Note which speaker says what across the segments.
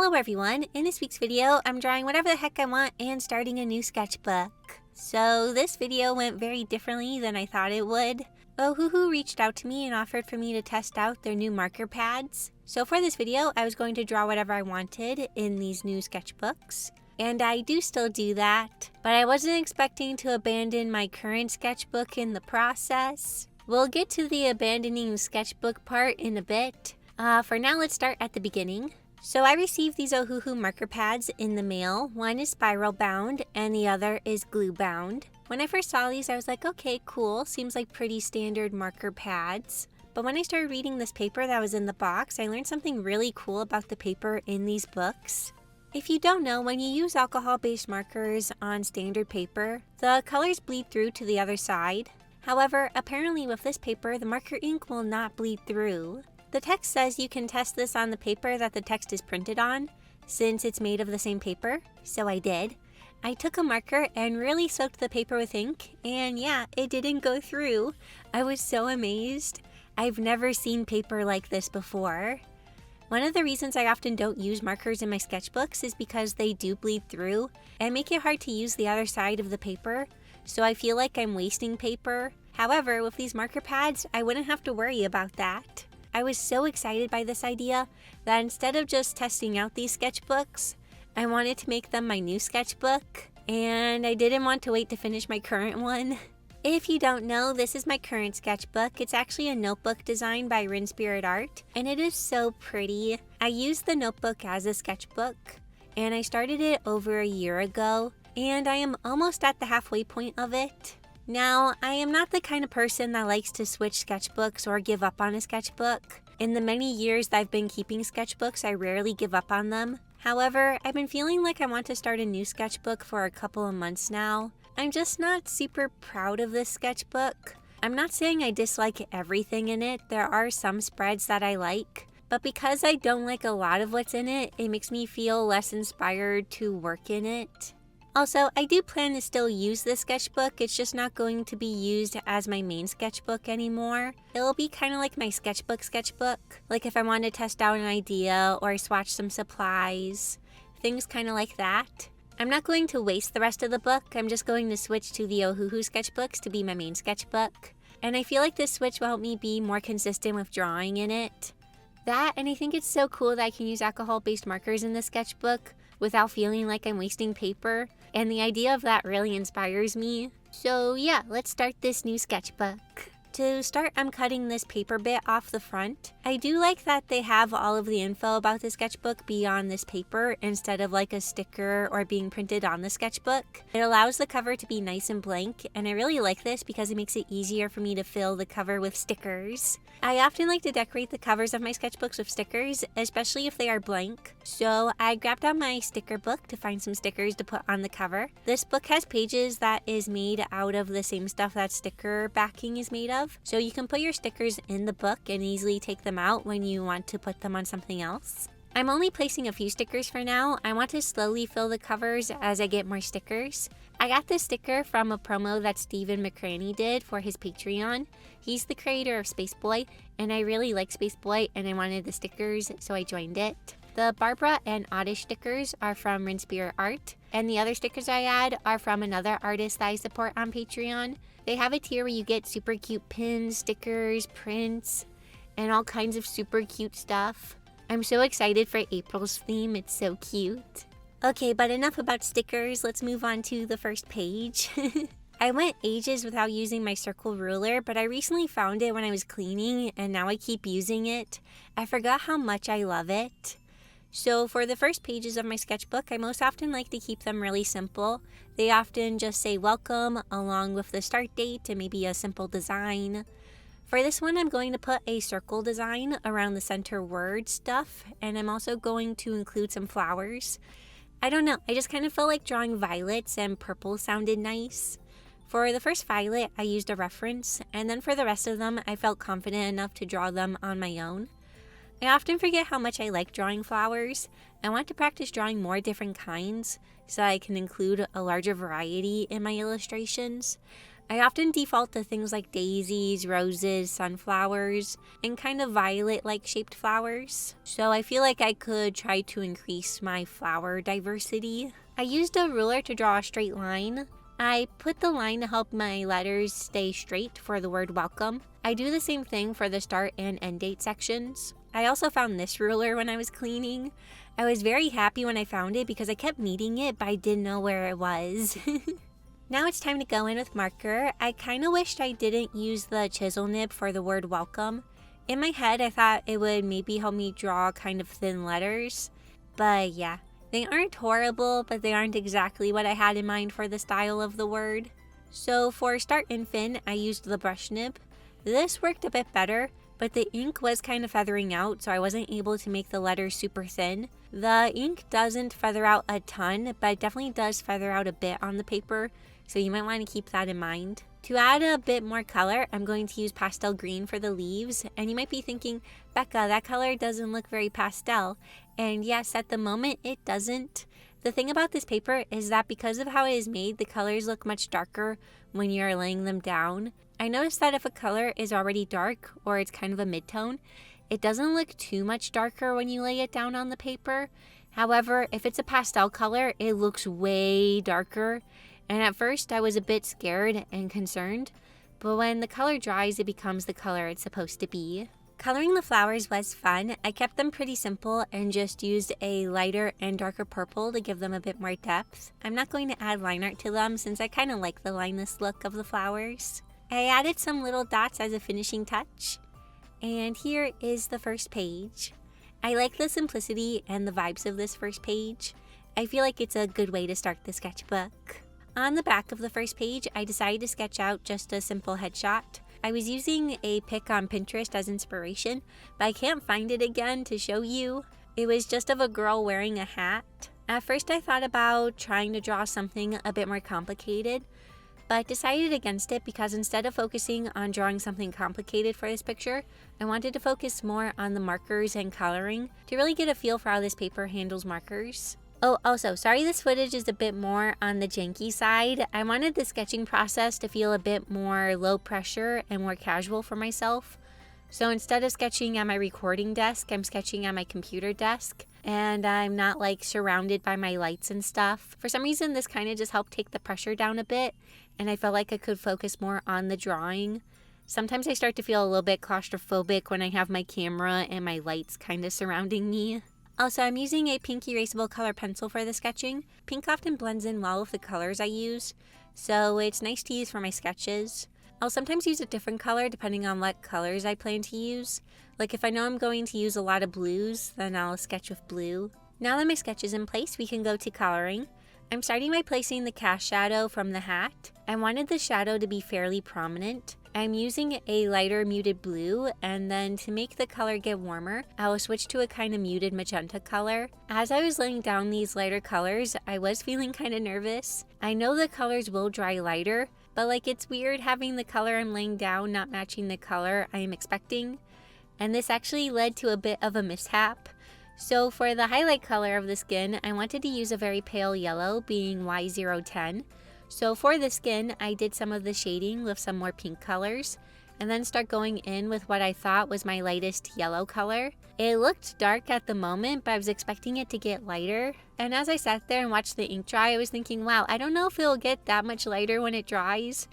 Speaker 1: Hello everyone, in this week's video I'm drawing whatever the heck I want and starting a new sketchbook. So this video went very differently than I thought it would. Ohuhu reached out to me and offered for me to test out their new marker pads. So for this video I was going to draw whatever I wanted in these new sketchbooks. And I do still do that, but I wasn't expecting to abandon my current sketchbook in the process. We'll get to the abandoning sketchbook part in a bit. For now, let's start at the beginning. So I received these Ohuhu marker pads in the mail. One is spiral bound and the other is glue bound. When I first saw these, I was like, okay, cool. Seems like pretty standard marker pads. But when I started reading this paper that was in the box, I learned something really cool about the paper in these books. If you don't know, when you use alcohol-based markers on standard paper, the colors bleed through to the other side. However, apparently with this paper, the marker ink will not bleed through. The text says you can test this on the paper that the text is printed on, since it's made of the same paper, so I did. I took a marker and really soaked the paper with ink, and yeah, it didn't go through. I was so amazed. I've never seen paper like this before. One of the reasons I often don't use markers in my sketchbooks is because they do bleed through and make it hard to use the other side of the paper, so I feel like I'm wasting paper. However, with these marker pads, I wouldn't have to worry about that. I was so excited by this idea that instead of just testing out these sketchbooks, I wanted to make them my new sketchbook, and I didn't want to wait to finish my current one. If you don't know, this is my current sketchbook. It's actually a notebook designed by Spirit Art, and it is so pretty. I used the notebook as a sketchbook, and I started it over a year ago, and I am almost at the halfway point of it. Now, I am not the kind of person that likes to switch sketchbooks or give up on a sketchbook. In the many years that I've been keeping sketchbooks, I rarely give up on them. However, I've been feeling like I want to start a new sketchbook for a couple of months now. I'm just not super proud of this sketchbook. I'm not saying I dislike everything in it. There are some spreads that I like. But because I don't like a lot of what's in it, it makes me feel less inspired to work in it. Also, I do plan to still use this sketchbook, it's just not going to be used as my main sketchbook anymore. It'll be kind of like my sketchbook, like if I want to test out an idea or swatch some supplies, things kind of like that. I'm not going to waste the rest of the book, I'm just going to switch to the Ohuhu sketchbooks to be my main sketchbook. And I feel like this switch will help me be more consistent with drawing in it. That, and I think it's so cool that I can use alcohol-based markers in this sketchbook without feeling like I'm wasting paper, and the idea of that really inspires me. So yeah, let's start this new sketchbook. To start, I'm cutting this paper bit off the front. I do like that they have all of the info about the sketchbook beyond this paper instead of like a sticker or being printed on the sketchbook. It allows the cover to be nice and blank, and I really like this because it makes it easier for me to fill the cover with stickers. I often like to decorate the covers of my sketchbooks with stickers, especially if they are blank. So I grabbed out my sticker book to find some stickers to put on the cover. This book has pages that is made out of the same stuff that sticker backing is made of. So you can put your stickers in the book and easily take them out when you want to put them on something else. I'm only placing a few stickers for now. I want to slowly fill the covers as I get more stickers. I got this sticker from a promo that Steven McCraney did for his Patreon. He's the creator of Spaceboy, and I really like Spaceboy and I wanted the stickers, so I joined it. The Barbara and Oddish stickers are from Spirit Art, and the other stickers I add are from another artist that I support on Patreon. They have a tier where you get super cute pins, stickers, prints, and all kinds of super cute stuff. I'm so excited for April's theme, it's so cute. Okay, but enough about stickers, let's move on to the first page. I went ages without using my circle ruler, but I recently found it when I was cleaning, and now I keep using it. I forgot how much I love it. So for the first pages of my sketchbook, I most often like to keep them really simple. They often just say welcome along with the start date and maybe a simple design. For this one, I'm going to put a circle design around the center word stuff, and I'm also going to include some flowers. I don't know, I just kind of felt like drawing violets and purple sounded nice. For the first violet, I used a reference, and then for the rest of them, I felt confident enough to draw them on my own. I often forget how much I like drawing flowers. I want to practice drawing more different kinds so I can include a larger variety in my illustrations. I often default to things like daisies, roses, sunflowers, and kind of violet-like shaped flowers. So I feel like I could try to increase my flower diversity. I used a ruler to draw a straight line. I put the line to help my letters stay straight for the word welcome. I do the same thing for the start and end date sections. I also found this ruler when I was cleaning. I was very happy when I found it because I kept needing it, but I didn't know where it was. Now it's time to go in with marker. I kind of wished I didn't use the chisel nib for the word welcome. In my head, I thought it would maybe help me draw kind of thin letters. But yeah, they aren't horrible, but they aren't exactly what I had in mind for the style of the word. So for start and fin, I used the brush nib. This worked a bit better, but the ink was kind of feathering out, so I wasn't able to make the letters super thin. The ink doesn't feather out a ton, but it definitely does feather out a bit on the paper, so you might want to keep that in mind. To add a bit more color, I'm going to use pastel green for the leaves, and you might be thinking, Becca, that color doesn't look very pastel. And yes, at the moment, it doesn't. The thing about this paper is that because of how it is made, the colors look much darker when you're laying them down. I noticed that if a color is already dark, or it's kind of a mid-tone, it doesn't look too much darker when you lay it down on the paper. However, if it's a pastel color, it looks way darker. And at first, I was a bit scared and concerned, but when the color dries, it becomes the color it's supposed to be. Coloring the flowers was fun. I kept them pretty simple and just used a lighter and darker purple to give them a bit more depth. I'm not going to add line art to them since I kind of like the lineless look of the flowers. I added some little dots as a finishing touch. And here is the first page. I like the simplicity and the vibes of this first page. I feel like it's a good way to start the sketchbook. On the back of the first page, I decided to sketch out just a simple headshot. I was using a pic on Pinterest as inspiration, but I can't find it again to show you. It was just of a girl wearing a hat. At first I thought about trying to draw something a bit more complicated, but decided against it because instead of focusing on drawing something complicated for this picture, I wanted to focus more on the markers and coloring to really get a feel for how this paper handles markers. Oh, also, sorry this footage is a bit more on the janky side. I wanted the sketching process to feel a bit more low pressure and more casual for myself. So instead of sketching at my recording desk, I'm sketching at my computer desk. And I'm not like surrounded by my lights and stuff. For some reason, this kind of just helped take the pressure down a bit. And I felt like I could focus more on the drawing. Sometimes I start to feel a little bit claustrophobic when I have my camera and my lights kind of surrounding me. Also, I'm using a pink erasable color pencil for the sketching. Pink often blends in well with the colors I use, so it's nice to use for my sketches. I'll sometimes use a different color depending on what colors I plan to use. Like if I know I'm going to use a lot of blues, then I'll sketch with blue. Now that my sketch is in place, we can go to coloring. I'm starting by placing the cast shadow from the hat. I wanted the shadow to be fairly prominent. I'm using a lighter muted blue, and then to make the color get warmer, I will switch to a kind of muted magenta color. As I was laying down these lighter colors, I was feeling kind of nervous. I know the colors will dry lighter, but like it's weird having the color I'm laying down not matching the color I am expecting. And this actually led to a bit of a mishap. So for the highlight color of the skin, I wanted to use a very pale yellow, being Y010. So for the skin, I did some of the shading with some more pink colors, and then start going in with what I thought was my lightest yellow color. It looked dark at the moment, but I was expecting it to get lighter. And as I sat there and watched the ink dry, I was thinking, wow, I don't know if it'll get that much lighter when it dries.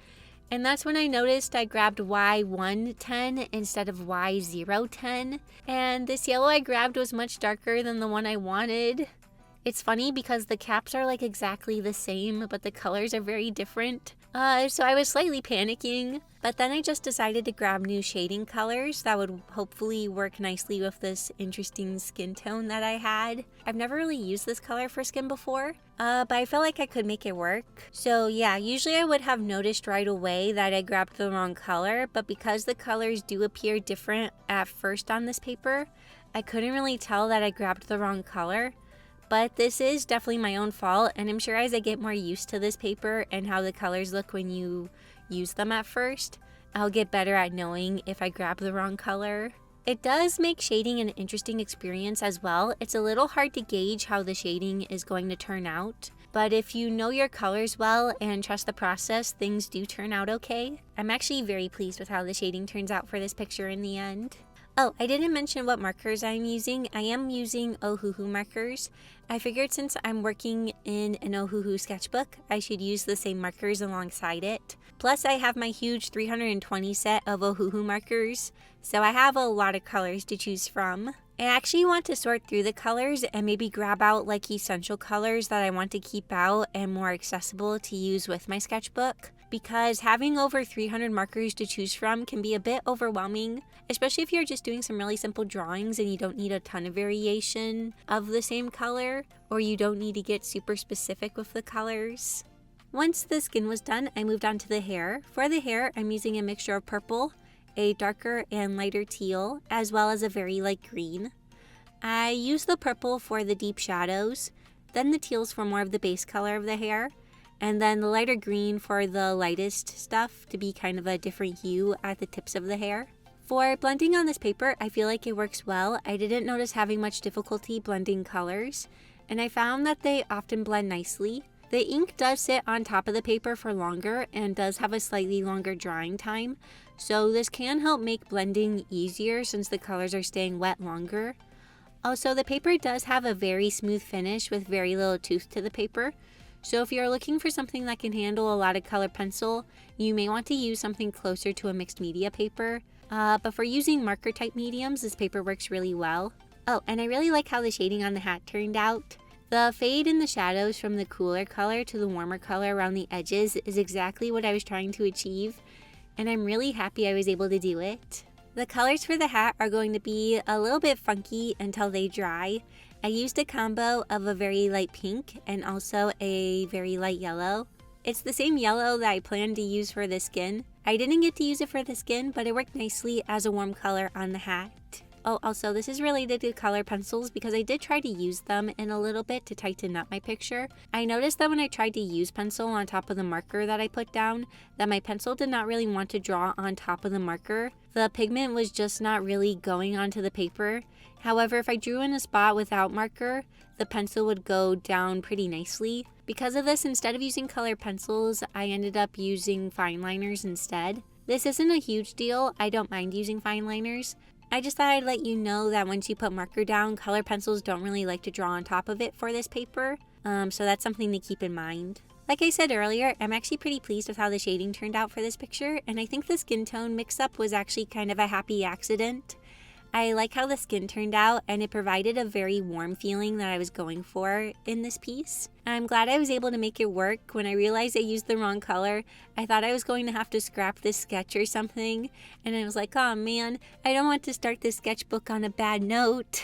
Speaker 1: And that's when I noticed I grabbed Y110 instead of Y010. And this yellow I grabbed was much darker than the one I wanted. It's funny because the caps are like exactly the same, but the colors are very different. So I was slightly panicking, but then I just decided to grab new shading colors that would hopefully work nicely with this interesting skin tone that I had. I've never really used this color for skin before, but I felt like I could make it work. So yeah, usually I would have noticed right away that I grabbed the wrong color, but because the colors do appear different at first on this paper, I couldn't really tell that I grabbed the wrong color. But this is definitely my own fault, and I'm sure as I get more used to this paper and how the colors look when you use them at first, I'll get better at knowing if I grab the wrong color. It does make shading an interesting experience as well. It's a little hard to gauge how the shading is going to turn out, but if you know your colors well and trust the process, things do turn out okay. I'm actually very pleased with how the shading turns out for this picture in the end. Oh, I didn't mention what markers I'm using. I am using Ohuhu markers. I figured since I'm working in an Ohuhu sketchbook, I should use the same markers alongside it. Plus, I have my huge 320 set of Ohuhu markers, so I have a lot of colors to choose from. I actually want to sort through the colors and maybe grab out like essential colors that I want to keep out and more accessible to use with my sketchbook, because having over 300 markers to choose from can be a bit overwhelming, especially if you're just doing some really simple drawings and you don't need a ton of variation of the same color, or you don't need to get super specific with the colors. Once the skin was done, I moved on to the hair. For the hair, I'm using a mixture of purple, a darker and lighter teal, as well as a very light green. I used the purple for the deep shadows, then the teals for more of the base color of the hair, and then the lighter green for the lightest stuff to be kind of a different hue at the tips of the hair. For blending on this paper, I feel like it works well. I didn't notice having much difficulty blending colors, and I found that they often blend nicely. The ink does sit on top of the paper for longer and does have a slightly longer drying time, so this can help make blending easier since the colors are staying wet longer. Also, the paper does have a very smooth finish with very little tooth to the paper, so if you're looking for something that can handle a lot of color pencil, you may want to use something closer to a mixed media paper, but for using marker type mediums, this paper works really well. Oh, and I really like how the shading on the hat turned out. The fade in the shadows from the cooler color to the warmer color around the edges is exactly what I was trying to achieve, and I'm really happy I was able to do it. The colors for the hat are going to be a little bit funky until they dry. I used a combo of a very light pink and also a very light yellow. It's the same yellow that I planned to use for the skin. I didn't get to use it for the skin, but it worked nicely as a warm color on the hat. Oh, also, this is related to color pencils because I did try to use them in a little bit to tighten up my picture. I noticed that when I tried to use pencil on top of the marker that I put down, that my pencil did not really want to draw on top of the marker. The pigment was just not really going onto the paper. However, if I drew in a spot without marker, the pencil would go down pretty nicely. Because of this, instead of using color pencils, I ended up using fine liners instead. This isn't a huge deal. I don't mind using fine liners. I just thought I'd let you know that once you put marker down, color pencils don't really like to draw on top of it for this paper, so that's something to keep in mind. Like I said earlier, I'm actually pretty pleased with how the shading turned out for this picture, and I think the skin tone mix-up was actually kind of a happy accident. I like how the skin turned out, and it provided a very warm feeling that I was going for in this piece. I'm glad I was able to make it work. When I realized I used the wrong color, I thought I was going to have to scrap this sketch or something, and I was like, oh man, I don't want to start this sketchbook on a bad note.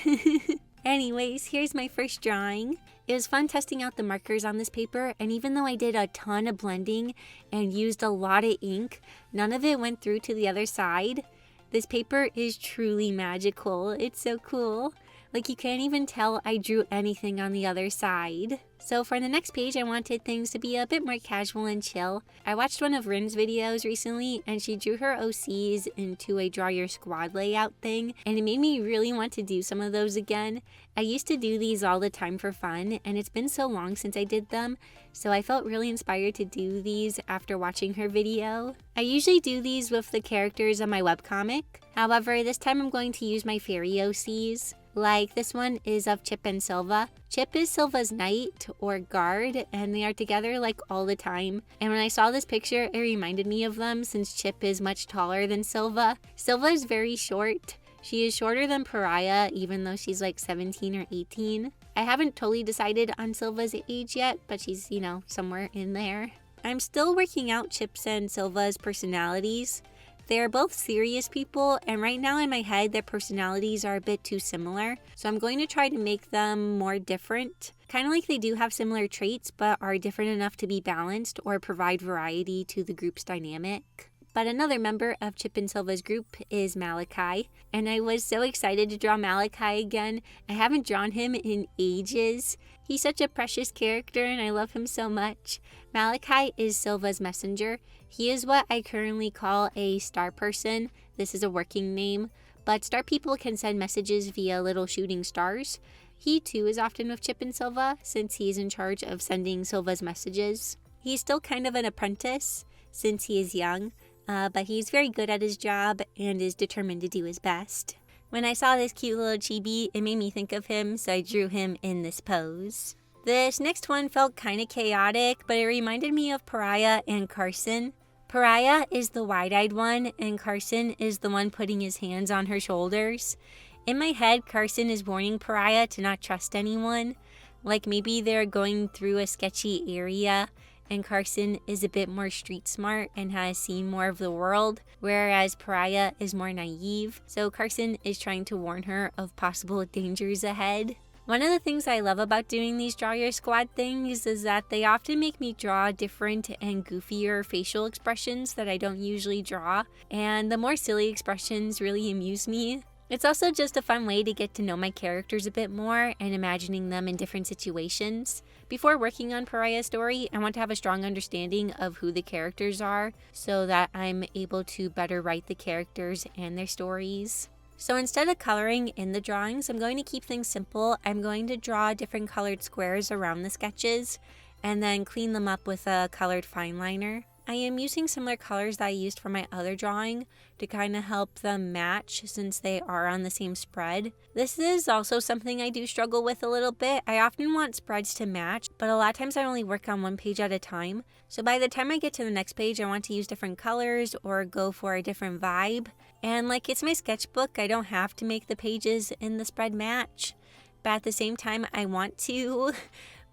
Speaker 1: Anyways, here's my first drawing. It was fun testing out the markers on this paper, and even though I did a ton of blending and used a lot of ink, none of it went through to the other side. This paper is truly magical. It's so cool. Like, you can't even tell I drew anything on the other side. So for the next page, I wanted things to be a bit more casual and chill. I watched one of Rin's videos recently, and she drew her OCs into a draw your squad layout thing, and it made me really want to do some of those again. I used to do these all the time for fun, and it's been so long since I did them, so I felt really inspired to do these after watching her video. I usually do these with the characters of my webcomic. However, this time I'm going to use my fairy OCs. Like, this one is of Chip and Silva. Chip is Silva's knight or guard, and they are together like all the time. And when I saw this picture, it reminded me of them since Chip is much taller than Silva. Silva is very short. She is shorter than Pariah, even though she's like 17 or 18. I haven't totally decided on Silva's age yet, but she's, you know, somewhere in there. I'm still working out Chip's and Silva's personalities. They are both serious people, and right now in my head, their personalities are a bit too similar. So I'm going to try to make them more different. Kind of like they do have similar traits, but are different enough to be balanced or provide variety to the group's dynamic. But another member of Chip and Silva's group is Malachi, and I was so excited to draw Malachi again. I haven't drawn him in ages. He's such a precious character, and I love him so much. Malachi is Silva's messenger. He is what I currently call a star person. This is a working name, but star people can send messages via little shooting stars. He too is often with Chip and Silva, since he's in charge of sending Silva's messages. He's still kind of an apprentice, since he is young, but he's very good at his job and is determined to do his best. When I saw this cute little chibi, it made me think of him, so I drew him in this pose. This next one felt kind of chaotic, but it reminded me of Pariah and Carson. Pariah is the wide-eyed one, and Carson is the one putting his hands on her shoulders. In my head, Carson is warning Pariah to not trust anyone. Like maybe they're going through a sketchy area, and Carson is a bit more street smart and has seen more of the world, whereas Pariah is more naive. So Carson is trying to warn her of possible dangers ahead. One of the things I love about doing these Draw Your Squad things is that they often make me draw different and goofier facial expressions that I don't usually draw, and the more silly expressions really amuse me. It's also just a fun way to get to know my characters a bit more and imagining them in different situations. Before working on Pariah's story, I want to have a strong understanding of who the characters are so that I'm able to better write the characters and their stories. So instead of coloring in the drawings, I'm going to keep things simple. I'm going to draw different colored squares around the sketches and then clean them up with a colored fine liner. I am using similar colors that I used for my other drawing to kind of help them match since they are on the same spread. This is also something I do struggle with a little bit. I often want spreads to match, but a lot of times I only work on one page at a time. So by the time I get to the next page, I want to use different colors or go for a different vibe. And like it's my sketchbook, I don't have to make the pages in the spread match. But at the same time, I want to,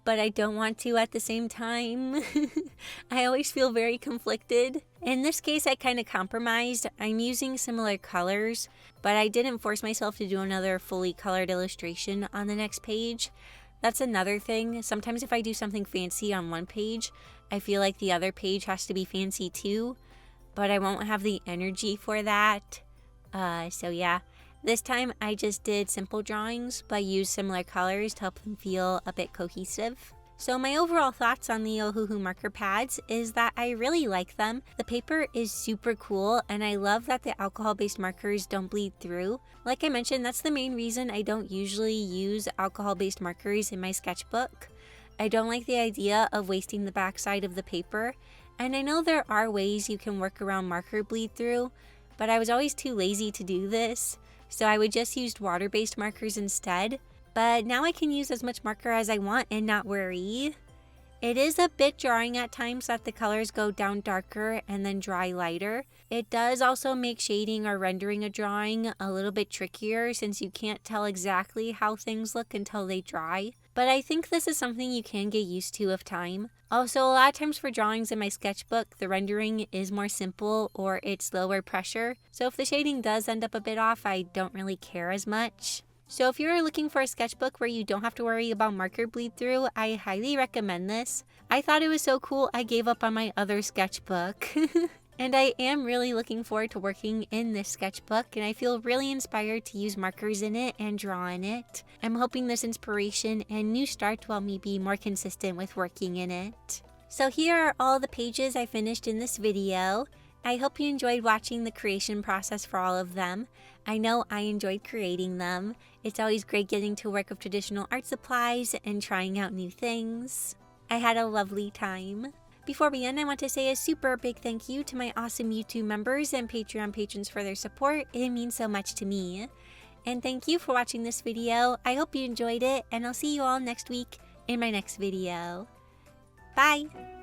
Speaker 1: but I don't want to at the same time. I always feel very conflicted. In this case, I kind of compromised. I'm using similar colors, but I didn't force myself to do another fully colored illustration on the next page. That's another thing. Sometimes if I do something fancy on one page, I feel like the other page has to be fancy too, but I won't have the energy for that. So yeah, this time I just did simple drawings, but used similar colors to help them feel a bit cohesive. So my overall thoughts on the Ohuhu Marker Pads is that I really like them. The paper is super cool, and I love that the alcohol-based markers don't bleed through. Like I mentioned, that's the main reason I don't usually use alcohol-based markers in my sketchbook. I don't like the idea of wasting the backside of the paper, and I know there are ways you can work around marker bleed through, but I was always too lazy to do this, so I would just use water-based markers instead. But now I can use as much marker as I want and not worry. It is a bit jarring at times that the colors go down darker and then dry lighter. It does also make shading or rendering a drawing a little bit trickier since you can't tell exactly how things look until they dry. But I think this is something you can get used to with time. Also, a lot of times for drawings in my sketchbook, the rendering is more simple or it's lower pressure. So if the shading does end up a bit off, I don't really care as much. So if you're looking for a sketchbook where you don't have to worry about marker bleed through, I highly recommend this. I thought it was so cool I gave up on my other sketchbook. And I am really looking forward to working in this sketchbook, and I feel really inspired to use markers in it and draw in it. I'm hoping this inspiration and new start will help me be more consistent with working in it. So here are all the pages I finished in this video. I hope you enjoyed watching the creation process for all of them. I know I enjoyed creating them. It's always great getting to work with traditional art supplies and trying out new things. I had a lovely time. Before we end, I want to say a super big thank you to my awesome YouTube members and Patreon patrons for their support. It means so much to me. And thank you for watching this video. I hope you enjoyed it, and I'll see you all next week in my next video. Bye!